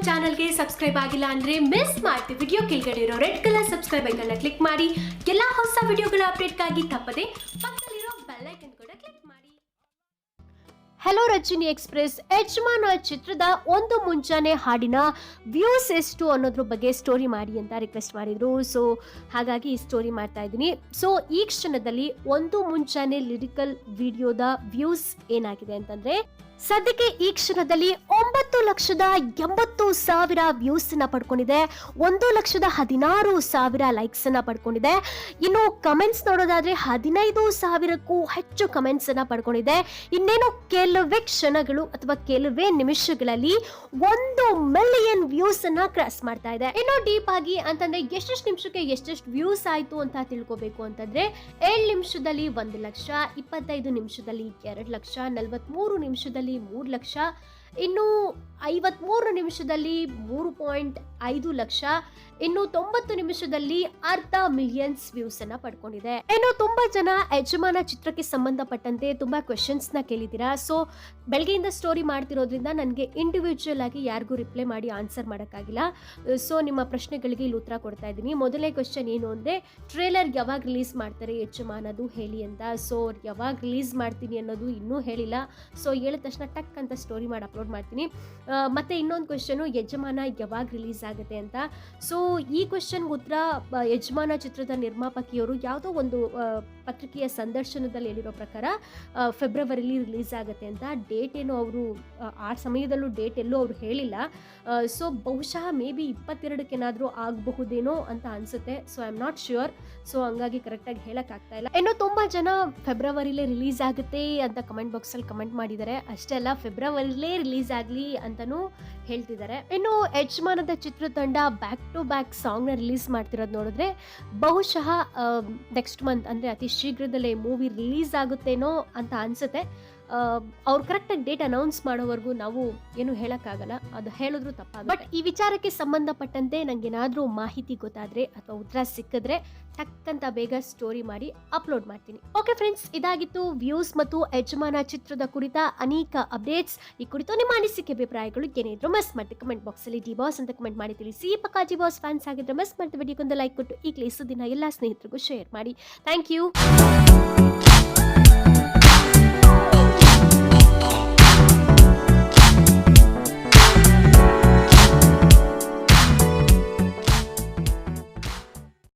ಚಾನಲ್ಗೆ ಸಬ್ಸ್ಕ್ರೈಬ್ ಆಗಿಲ್ಲ ಅಂದ್ರೆ ಮಿಸ್ ಮಾಡ್ತೀವಿ. ವಿಡಿಯೋ ಕೆಳಗಡೆ ಇರೋ ರೆಡ್ ಕಲರ್ ಸಬ್ಸ್ಕ್ರೈಬ್ ಐಕನ್ನ ಕ್ಲಿಕ್ ಮಾಡಿ ಎಲ್ಲಾ ಹೊಸ ವಿಡಿಯೋಗಳ ಅಪ್ಡೇಟ್ಗಾಗಿ ತಪ್ಪದೆ ಪಕ್ಕದಲ್ಲಿರೋ ಬೆಲ್ ಐಕನ್ ಕೂಡ ಕ್ಲಿಕ್ ಮಾಡಿ. ಹೆಲೋ ರಜನಿ ಎಕ್ಸ್ಪ್ರೆಸ್ ಯಜಮಾನ ಚಿತ್ರದ ಒಂದು ಮುಂಚಾನೆ ಹಾಡಿನ ವ್ಯೂಸ್ ಎಷ್ಟು ಅನ್ನೋದ್ರ ಬಗ್ಗೆ ಸ್ಟೋರಿ ಮಾಡಿ ಅಂತ ರಿಕ್ವೆಸ್ಟ್ ಮಾಡಿದ್ರು. ಸೊ ಹಾಗಾಗಿ ಈ ಸ್ಟೋರಿ ಮಾಡ್ತಾ ಇದ್ದೀನಿ. ಸೊ ಈ ಕ್ಷಣದಲ್ಲಿ ಒಂದು ಮುಂಚಾನೆ ಲಿರಿಕಲ್ ವಿಡಿಯೋದ ವ್ಯೂಸ್ ಏನಾಗಿದೆ ಅಂತಂದ್ರೆ, ಸದ್ಯಕ್ಕೆ ಈ ಕ್ಷಣದಲ್ಲಿ 9,80,000 ವ್ಯೂಸ್ ಅನ್ನ ಪಡ್ಕೊಂಡಿದೆ, 1,16,000 ಲೈಕ್ಸ್ ಅನ್ನ ಪಡ್ಕೊಂಡಿದೆ. ಇನ್ನು ಕಮೆಂಟ್ಸ್ ನೋಡೋದಾದ್ರೆ 15,000ಕ್ಕೂ ಹೆಚ್ಚು ಕಮೆಂಟ್ಸ್ ಅನ್ನ ಪಡ್ಕೊಂಡಿದೆ. ಇನ್ನೇನು ಕೆಲವೇ ಕ್ಷಣಗಳು ಅಥವಾ ಕೆಲವೇ ನಿಮಿಷಗಳಲ್ಲಿ 1 ಮಿಲಿಯನ್ ವ್ಯೂಸ್ ಅನ್ನ ಕ್ರಾಸ್ ಮಾಡ್ತಾ ಇದೆ. ಇನ್ನು ಡೀಪ್ ಆಗಿ ಅಂತಂದ್ರೆ ಎಷ್ಟೆಷ್ಟು ನಿಮಿಷಕ್ಕೆ ಎಷ್ಟೆಷ್ಟು ವ್ಯೂಸ್ ಆಯ್ತು ಅಂತ ತಿಳ್ಕೊಬೇಕು ಅಂತಂದ್ರೆ 7 ನಿಮಿಷದಲ್ಲಿ 1 ಲಕ್ಷ, 25 ನಿಮಿಷದಲ್ಲಿ 2 ಲಕ್ಷ, 43 ನಿಮಿಷದಲ್ಲಿ 3 ಲಕ್ಷ, ಇನ್ನು 53 ನಿಮಿಷದಲ್ಲಿ 3.5 ಲಕ್ಷ, ಇನ್ನು 90 ನಿಮಿಷದಲ್ಲಿ 500,000 ವ್ಯೂಸ್ ಅನ್ನ ಪಡ್ಕೊಂಡಿದೆ. ಇನ್ನು ತುಂಬಾ ಜನ ಯಜಮಾನ ಚಿತ್ರಕ್ಕೆ ಸಂಬಂಧಪಟ್ಟಂತೆ ತುಂಬಾ ಕ್ವೆಶನ್ಸ್ ನ ಕೇಳಿದ್ದೀರಾ. ಸೊ ಬೆಳಗ್ಗೆಯಿಂದ ಸ್ಟೋರಿ ಮಾಡ್ತಿರೋದ್ರಿಂದ ನನಗೆ ಇಂಡಿವಿಜುವಲ್ ಆಗಿ ಯಾರಿಗೂ ರಿಪ್ಲೈ ಮಾಡಿ ಆನ್ಸರ್ ಮಾಡೋಕ್ಕಾಗಿಲ್ಲ. ಸೊ ನಿಮ್ಮ ಪ್ರಶ್ನೆಗಳಿಗೆ ಇಲ್ಲಿ ಉತ್ತರ ಕೊಡ್ತಾ ಇದ್ದೀನಿ. ಮೊದಲನೇ ಕ್ವೆಶನ್ ಏನು ಅಂದರೆ, ಟ್ರೇಲರ್ ಯಾವಾಗ ರಿಲೀಸ್ ಮಾಡ್ತಾರೆ ಯಜಮಾನದು ಹೇಳಿ ಅಂತ. ಸೊ ಯಾವಾಗ ರಿಲೀಸ್ ಮಾಡ್ತೀನಿ ಅನ್ನೋದು ಇನ್ನೂ ಹೇಳಿಲ್ಲ. ಸೊ ಹೇಳಿದ ತಕ್ಷಣ ಟಕ್ ಅಂತ ಸ್ಟೋರಿ ಮಾಡಿ ಅಪ್ಲೋಡ್ ಮಾಡ್ತೀನಿ. ಮತ್ತು ಇನ್ನೊಂದು ಕ್ವೆಶನು, ಯಜಮಾನ ಯಾವಾಗ ರಿಲೀಸ್ ಆಗುತ್ತೆ ಅಂತ. ಸೊ ಈ ಕ್ವೆಶನ್ಗೆ ಉತ್ತರ ಯಜಮಾನ ಚಿತ್ರದ ನಿರ್ಮಾಪಕಿಯವರು ಯಾವುದೋ ಒಂದು ಪತ್ರಿಕೆಯ ಸಂದರ್ಶನದಲ್ಲಿ ಹೇಳಿರೋ ಪ್ರಕಾರ ಫೆಬ್ರವರಿಲಿ ರಿಲೀಸ್ ಆಗುತ್ತೆ ಅಂತ. ಡೇಟ್ ಏನು ಅವರು ಆ ಸಮಯದಲ್ಲೂ ಡೇಟ್ ಎಲ್ಲೂ ಅವರು ಹೇಳಿಲ್ಲ. ಸೊ ಬಹುಶಃ ಮೇ ಬಿ 22ಕ್ಕೆ ಏನಾದರೂ ಆಗಬಹುದೇನೋ ಅಂತ ಅನಿಸುತ್ತೆ. So I am not sure. So ಹಂಗಾಗಿ ಕರೆಕ್ಟಾಗಿ ಹೇಳೋಕ್ಕಾಗ್ತಾ ಇಲ್ಲ. ಇನ್ನು ತುಂಬ ಜನ ಫೆಬ್ರವರಿಲೇ ರಿಲೀಸ್ ಆಗುತ್ತೆ ಅಂತ ಕಮೆಂಟ್ ಬಾಕ್ಸಲ್ಲಿ ಕಮೆಂಟ್ ಮಾಡಿದ್ದಾರೆ. ಅಷ್ಟೇ ಅಲ್ಲ, ಫೆಬ್ರವರಿಲೇ ರಿಲೀಸ್ ಆಗಲಿ ಅಂತಲೂ ಹೇಳ್ತಿದ್ದಾರೆ. ಇನ್ನು ಯಜಮಾನದ ಚಿತ್ರತಂಡ ಬ್ಯಾಕ್ ಟು ಬ್ಯಾಕ್ ಸಾಂಗ್ನ ರಿಲೀಸ್ ಮಾಡ್ತಿರೋದು ನೋಡಿದ್ರೆ ಬಹುಶಃ ನೆಕ್ಸ್ಟ್ ಮಂತ್ ಅಂದರೆ ಅತಿ ಶೀಘ್ರದಲ್ಲೇ ಮೂವಿ ರಿಲೀಸ್ ಆಗುತ್ತೇನೋ ಅಂತ ಅನಿಸುತ್ತೆ. ಅವ್ರು ಕರೆಕ್ಟಾಗಿ ಡೇಟ್ ಅನೌನ್ಸ್ ಮಾಡೋವರೆಗೂ ನಾವು ಏನು ಹೇಳೋಕ್ಕಾಗಲ್ಲ, ಅದು ಹೇಳಿದ್ರು ತಪ್ಪಾಗುತ್ತೆ. ಬಟ್ ಈ ವಿಚಾರಕ್ಕೆ ಸಂಬಂಧಪಟ್ಟಂತೆ ನನಗೇನಾದರೂ ಮಾಹಿತಿ ಗೊತ್ತಾದರೆ ಅಥವಾ ಉತ್ತರ ಸಿಕ್ಕಿದ್ರೆ ಟಕ್ಕಂತ ಬೇಗ ಸ್ಟೋರಿ ಮಾಡಿ ಅಪ್ಲೋಡ್ ಮಾಡ್ತೀನಿ. ಓಕೆ ಫ್ರೆಂಡ್ಸ್, ಇದಾಗಿತ್ತು ವ್ಯೂಸ್ ಮತ್ತು ಯಜಮಾನ ಚಿತ್ರದ ಕುರಿತ ಅನೇಕ ಅಪ್ಡೇಟ್ಸ್. ಈ ಕುರಿತು ನಿಮ್ಮ ಅನಿಸಿಕೆ ಅಭಿಪ್ರಾಯಗಳು ಏನಿದ್ರು ಮಿಸ್ ಮಾಡಿ ಕಮೆಂಟ್ ಬಾಕ್ಸಲ್ಲಿ ಡಿ ಬಾಸ್ ಅಂತ ಕಮೆಂಟ್ ಮಾಡಿ ತಿಳಿಸಿ. ಪಕ್ಕಾ ಡಿ ಬಾಸ್ ಫ್ಯಾನ್ಸ್ ಆಗಿದ್ರೆ ಮಿಸ್ ಮಾಡಿದ ವಿಡಿಯೋಗೊಂದು ಲೈಕ್ ಕೊಟ್ಟು ಈಗಲೇ ದಿನ ಎಲ್ಲ ಸ್ನೇಹಿತರಿಗೂ ಶೇರ್ ಮಾಡಿ. Thank you.